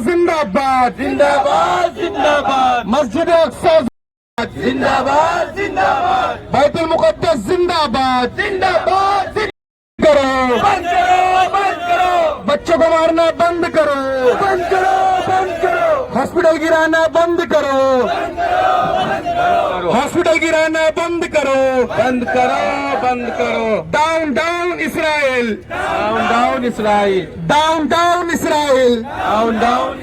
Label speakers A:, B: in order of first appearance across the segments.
A: زندہ باد
B: زندہ باد زندہ باد
A: مسجد اقصی
B: زندہ باد زندہ باد
A: بیت المقدس زندہ باد
B: زندہ باد
A: کرو
B: بند کرو بند کرو
A: بچوں کو مارنا بند کرو
B: بند کرو بند کرو
A: ہاسپٹل گرانا بند کرو ہاسپٹل گرانا بند کرو
B: بند کرو بند کرو
A: ڈاؤن ڈاؤن اسرائیل
B: ڈاؤن ڈاؤن اسرائیل
A: ڈاؤن ڈاؤن اسرائیل
B: ڈاؤن ڈاؤن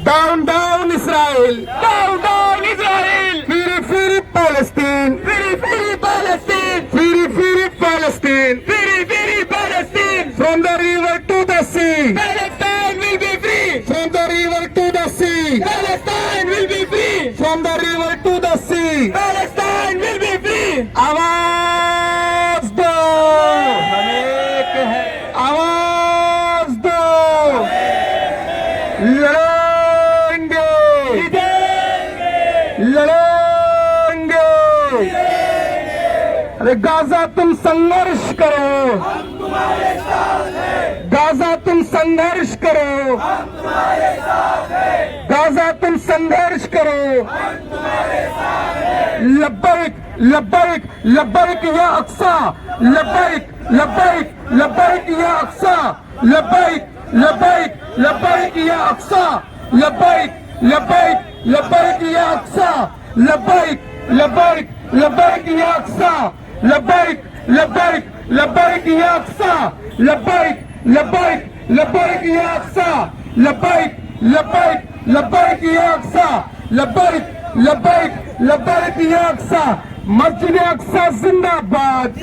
A: ڈاؤن ڈاؤن اسرائیل
B: ڈاؤن ڈاؤن اسرائیل
A: فری فری فلسطین
B: فری فری فلسطین
A: فری فری فلسطین
B: فری فری فلسطین
A: from the river to the sea
B: Palestine will be free
A: from the river to the sea
B: Palestine will be free
A: from the river to the sea
B: Palestine will be free
A: آواز دو
B: ہم ایک ہیں
A: آواز دو لڑیں گے لڑیں گے ارے غازہ تم سنگھرش کرو غازہ تم سنگھرش کرو غازہ تم سنگھرش کرو لبیک لبیک لبیک یا اقصی لبیک لبیک لبیک یا اقصی لبیک لبیک لبیک یا اقصی لبیک لبیک لبیک یا اقصی لبیک لبیک لبیک یا اقصی لبیک لبیک لبیک یا اقصی لبیک لبیک لبیک یا اقصی لبیک لبیک لبیک یا اقصی لبیک لبیک لبیک یا اقصی مسجد اقصی زندہ باد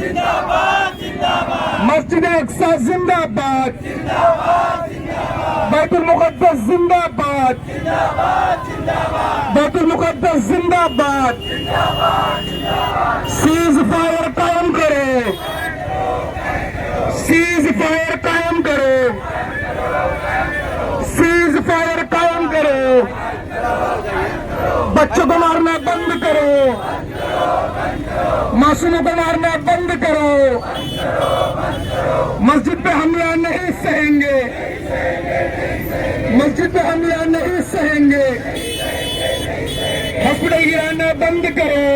A: مسجد اقصی زندہ باد بیت المقدس زندہ باد بیت المقدس زندہ باد سیز فائر قائم کرو سیز فائر قائم کرو سیز فائر قائم کرو بچوں کو مارنا بند کرو معصوموں کو مارنا بند کرو مسجد پہ حملہ نہیں سہیں گے مسجد پہ حملہ نہیں سہیں گے ہاسپٹل گرانا بند کرو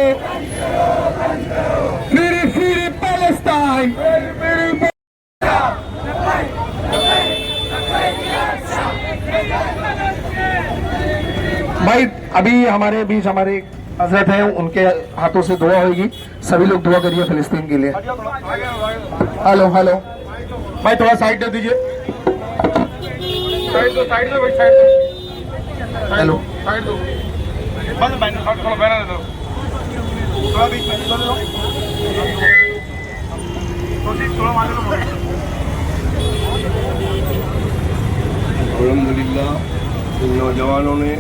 A: فری فری پیلسٹائن بھائی ابھی ہمارے بیچ ہمارے حضرت ہیں ان کے ہاتھوں سے دعا ہوگی سبھی لوگ دعا کریے فلسطین کے لیے ہلو ہلو بھائی تھوڑا سائڈ دے دیجیے ہیلو
C: الحمدللہ ان نوجوانوں نے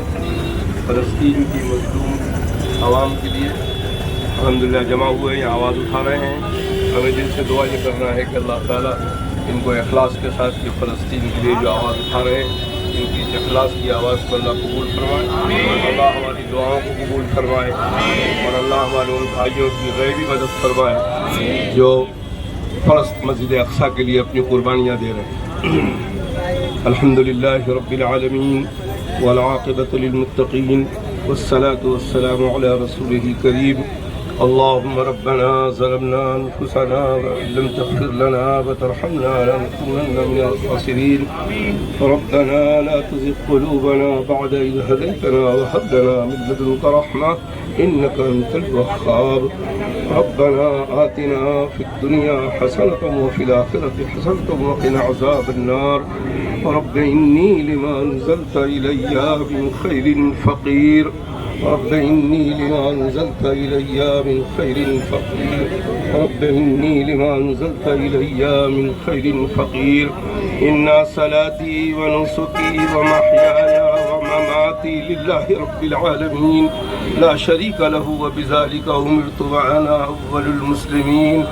C: فلسطین کی مظلوم عوام کے لیے الحمدللہ جمع ہوئے ہیں، آواز اٹھا رہے ہیں۔ ہمیں دل سے دعا یہ کرنا ہے کہ اللہ تعالیٰ ان کو اخلاص کے ساتھ یہ فلسطین کے لیے جو آواز اٹھا رہے ہیں ان کی اخلاص کی آواز کو اللہ قبول فرمائے، اللہ ہماری دعاؤں کو قبول فرمائے، اور اللہ ہمارے ان بھائیوں کی غیبی مدد فرمائے جو مسجد اقصی کے لیے اپنی قربانیاں دے رہے ہیں۔ الحمدللہ رب العالمین والعاقبۃ للمتقین والصلاة والسلام علی رسولہ الکریم۔ اللهم ربنا ظلمنا أنفسنا وإن لم تغفر لنا وترحمنا لنكونن من الخاسرين ربنا لا تزغ قلوبنا بعد إذ هديتنا وهب لنا من لدنك رحمة إنك أنت الوهاب ربنا آتنا في الدنيا حسنة وفي الآخرة حسنة وقنا عذاب النار رب إني لما أنزلت إلي من خير فقير رب إني لما أنزلت إلي من خير فقير رب إني لما أنزلت إلي من خير فقير إن صلاتي ونسكي ومحياي ومماتي لله رب العالمين لا شريك له وبذلك أمرت وأنا أول المسلمين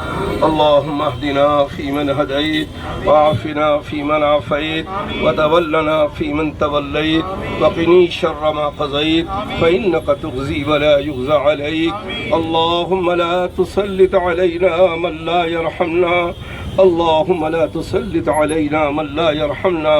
C: اللهم اهدنا فيمن هديت وعافنا فيمن عافيت وتولنا فيمن توليت وقني شر ما قضيت فإنك تقضي ولا يقضى عليك اللهم لا تسلط علينا من لا يرحمنا اللهم لا تسلط علينا من لا يرحمنا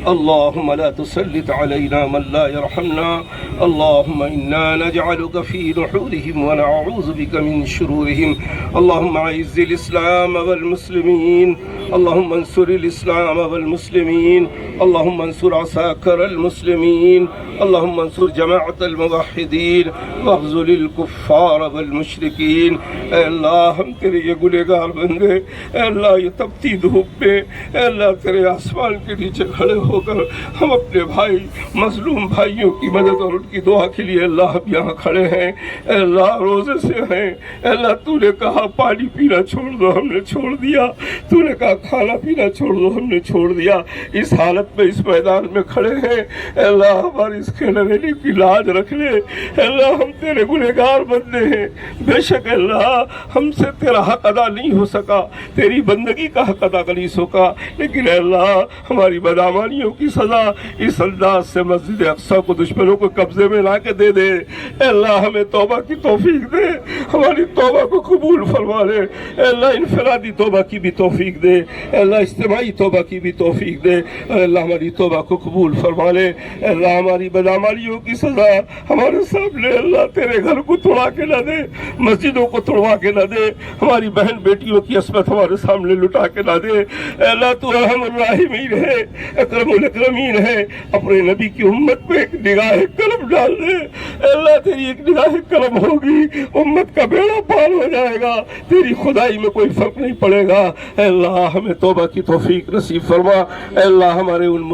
C: اللهم لا تسلط علينا من لا يرحمنا اللهم إنا نجعلك في نحورهم ونعوذ بك من شرورهم اللهم أعز الإسلام والمسلمين اللهم انصر الإسلام والمسلمين اللهم انصر عساكر المسلمين اللهم انصر جماعة الموحدين واخذل الكفار والمشركين اے اللہ ہم تیرے یہ گنہگار بندے اے اللہ یہ تپتی دھوپ میں اے اللہ تیرے آسمان کے نیچے کھڑے ہو کر ہم اپنے بھائی مظلوم بھائیوں کی مدد اور ان کی دعا کے لیے اللہ ہم یہاں کھڑے ہیں اے اللہ روزے سے ہیں اے اللہ تو نے کہا پانی پینا چھوڑ دو ہم نے چھوڑ دیا تو نے کہا کھانا پینا چھوڑ دو ہم نے چھوڑ دیا اس حالت میں اس میدان میں کھڑے ہیں اے اللہ ہماری اس کھیلنے کی لاج رکھ لے اے اللہ ہم تیرے گنہگار بندے ہیں بے شک اللہ ہم سے تیرا حق ادا نہیں ہو سکا تیری بندگی کا حق ادا نہیں سکا لیکن اے اللہ ہماری بدعمالیوں کی سزا اس انداز سے مسجد اقصی کو دشمنوں کو قبضے میں لا کے دے دے اے اللہ ہمیں توبہ کی توفیق دے ہماری توبہ کو قبول فرما لے اے اللہ انفرادی توبہ کی بھی توفیق دے اے اللہ اجتماعی توبہ کی بھی توفیق دے اے اللہ ہماری توبہ کو قبول فرما لے اے اللہ ہماری بدعمالیوں کی سزا ہمارے سامنے اللہ تیرے گھر کو توڑا کے نہ دے مسجدوں کو توڑوا کے نہ دے ہماری بہن بیٹیوں کی عصمت ہمارے سامنے لٹا کے نہ دے اے اللہ تو رحم الراحمین ہے اکرم الاکرمین ہے اپنے نبی کی امت پہ ایک نگاہ کرم ڈال دے اے اللہ تیری ایک نگاہ کرم ہوگی امت کا بیڑا پار ہو جائے گا تیری خدائی میں کوئی فرق نہیں پڑے گا اے اللہ ہمیں توبہ کی توفیق نصیب فرما اے اللہ ہمارے ان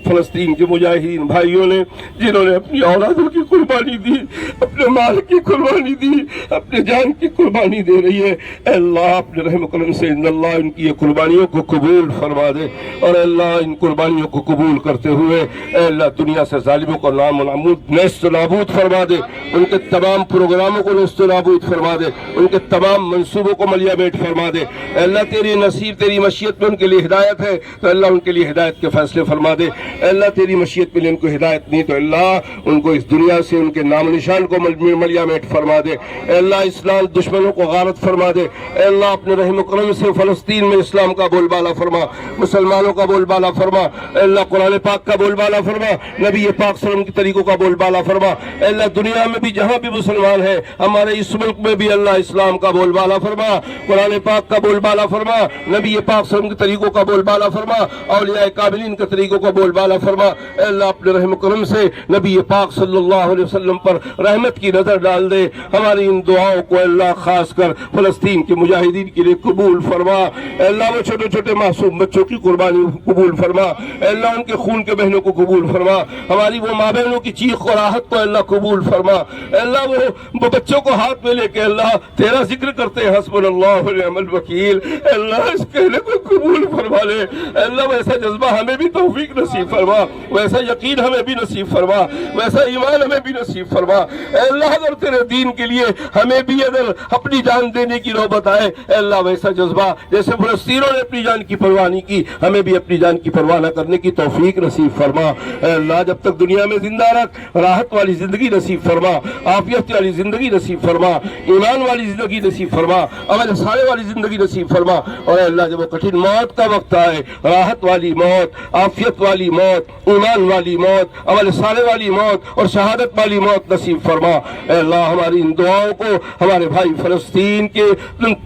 C: فلسطین کے مجاہدین بھائیوں نے جنہوں نے اپنی اولادوں کی قربانی دی اپنے مال کی قربانی دی اپنے جان کی قربانی دے رہی ہے اے اللہ اپنے رحم و کرم سے ان اللہ ان کی یہ قربانیوں کو قبول فرما دے اور اے اللہ ان قربانیوں کو قبول کرتے ہوئے اے اللہ دنیا سے ظالموں کو نام و نامود نیست و نابود فرما دے ان کے تمام پروگراموں کو نیست و نابود فرما دے ان کے تمام منصوبوں کو ملیا میٹ فرما دے اے اللہ تیری نصیب تیری مشیت میں ان کے لیے ہدایت ہے تو اللہ ان کے لیے ہدایت کے فیصلے فرما دے اے اللہ تیری مشیت میں ان کو ہدایت نہیں تو اللہ ان کو اس دنیا سے ان کے نام نشان کو ملیا میٹ فرما دے اے اللہ اسلام دشمنوں کو غارت فرما دے اے اللہ اپنے رحم و کرم سے فلسطین میں اسلام کا بول بالا فرما مسلمانوں کا بول بالا فرما اے اللہ قرآن پاک کا بول بالا فرما نبی پاک صلی اللہ علیہ وسلم کے طریقوں کا بول بالا فرما اے اللہ دنیا میں بھی جہاں بھی مسلمان ہیں ہمارے اس ملک میں بھی اللہ اسلام کا بول بالا فرما قرآن پاک کا بول بالا فرما نبی پاک صلی اللہ علیہ وسلم کے طریقوں کا بول بالا فرما اولیاء کاملین کے طریقوں کا بول بالا فرما اے اللہ اپنے رحم و کرم سے نبی پاک صلی اللہ علیہ وسلم پر رحمت کی نظر ڈال دے ہماری ان دعاؤں کو اللہ خاص کر فلسطین کے مجاہدین کے لیے قبول فرما اے اللہ وہ چھوٹے چھوٹے معصوم بچوں کی قربانی قبول فرما اے اللہ ان کے خون کے بہنوں کو قبول فرما ہماری وہ ماں بہنوں کی چیخ اور آہت کو اللہ قبول فرما اے اللہ وہ بچوں کو ہاتھ میں لے کے اللہ تیرا ذکر کرتے ہیں حسبنا اللہ و نعم الوکیل اے اللہ اس کہنے کو قبول فرما لے اے اللہ ویسا جذبہ ہمیں بھی توفیق نصیب فرما ویسا یقین ہمیں بھی نصیب فرما ویسا ایمان ہمیں بھی نصیب فرما اے اللہ اگر تیرے دین کے لیے ہمیں بھی اگر اپنی جان دینے کی نوبت آئے اے اللہ ویسا جذبہ جیسے فلسطینیوں نے اپنی جان کی پرواہ نہیں کی ہمیں بھی اپنی جان کی پرواہ نہ کرنے کی توفیق نصیب فرما اے اللہ جب تک دنیا میں زندہ رکھ راحت والی زندگی نصیب فرما عافیت والی زندگی نصیب فرما ایمان والی زندگی نصیب فرما عمل صالح والی زندگی نصیب فرما اور اے اللہ جب وہ کٹھن موت کا وقت آئے راحت والی موت عافیت والی موت ایمان والی موت عمل صالح والی موت اور شہادت والی موت نصیب فرما اے اللہ ہماری ان دعاؤں کو ہمارے بھائی فلسطین کے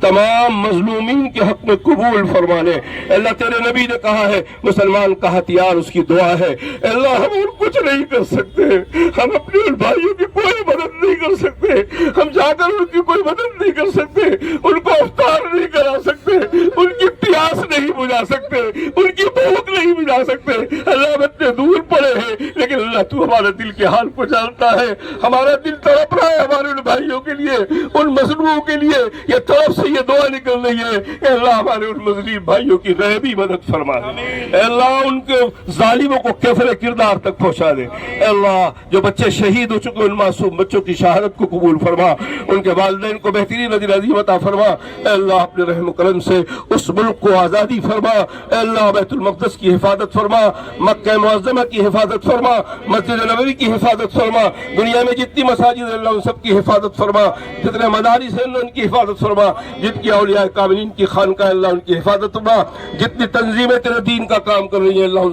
C: تمام مظلومین کے حق میں قبول فرما لے اے اللہ تیرے نبی نے کہا ہے مسلمان کا ہتھیار اس کی دعا ہے اے اللہ ہم اور کچھ نہیں کر سکتے ہم اپنے ان بھائیوں کی کوئی مدد نہیں کر سکتے ہم جا کر ان کی کوئی مدد نہیں کر سکتے ان کو افطار نہیں کرا سکتے ان کی پیاس نہیں بجھا سکتے ان کی بھوک نہیں بجھا سکتے اللہ ہم اتنے دور پڑے ہیں لیکن اللہ تو ہمارے دل کے حال کو جانتا ہے ہمارا دل تڑپ رہا ہے ہمارے ان بھائیوں کے لیے ان مظلوموں کے لیے یہ طرف سے یہ دعا نکل رہی ہے کہ اللہ ہمارے ان مظلوم بھائیوں کی غیبی مدد فرما دے اے اللہ ان کے ظالموں کو کفر کردار تک پہنچا دے اے اللہ جو بچے شہید ہو چکے ان معصوم بچوں کی شہادت کو قبول فرما ان کے والدین کو بہترین اجر عظیم عطا فرما اے اللہ اپنے رحم و کرم سے اس ملک کو آزادی فرما اے اللہ بیت المقدس کی حفاظت فرما مکہ معظمہ کی حفاظت فرما مسجد نبوی کی حفاظت فرما دنیا میں جتنی مساجد اللہ ان سب کی حفاظت فرما جتنے مدارس ہیں ان کی حفاظت فرما جن کی اولیاء کاملین کی خانقاہ اللہ ان کی حفاظت فرما جتنی تنظیمیں تیرے دین کا کام کر رہی ہیں اللہ